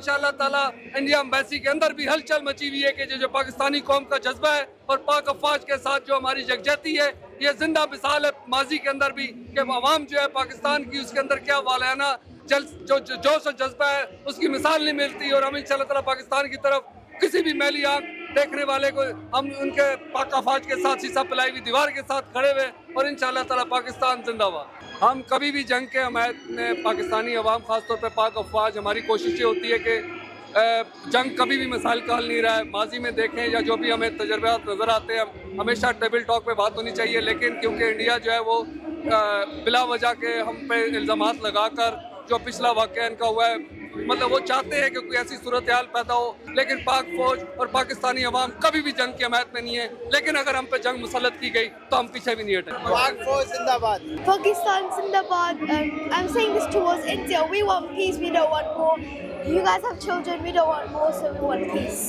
इंशाअल्लाह ताला India embassy के अंदर भी हलचल मची हुई है कि जो पाकिस्तानी कौम का जज्बा है और पाक अफवाज के साथ जो हमारी यकजहती है, ये जिंदा मिसाल है माजी के अंदर भी कि अवाम जो है पाकिस्तान की, उसके अंदर क्या वालाना जो जोश और जज्बा है उसकी मिसाल नहीं मिलती। और हम इंशाअल्लाह ताला पाकिस्तान की तरफ किसी भी मैली आंख देखने वाले को हम उनके पाक अफवाज के साथ शीशा पिलाई हुई दीवार के साथ खड़े हुए और इंशाअल्लाह ताला पाकिस्तान जिंदाबाद। हम कभी भी जंग के हमायत में पाकिस्तानी अवाम खासतौर पर पाक अफवाज, हमारी कोशिश ये होती है कि जंग कभी भी मिसाइल का हल नहीं रहा है। माजी में देखें या जो भी हमें तजर्बात नज़र आते हैं, हमेशा टेबल टॉक पे बात होनी चाहिए, लेकिन क्योंकि इंडिया जो है वो बिला वजह के हम पे इल्ज़ामात लगाकर जो पिछला वाक़या इनका हुआ है, मतलब वो चाहते हैं कि कोई ऐसी सूरत हाल पैदा हो, लेकिन पाक फौज और पाकिस्तानी अवाम कभी भी जंग की हमायत में नहीं है। लेकिन अगर हम पे जंग मुसल्लत की गई तो हम पीछे भी नहीं हटेंगे। पाक फौज जिंदाबाद। Pakistan Zindabad. I'm saying this towards India. We want peace, we don't want war. You guys have children, we don't want war, so we want peace.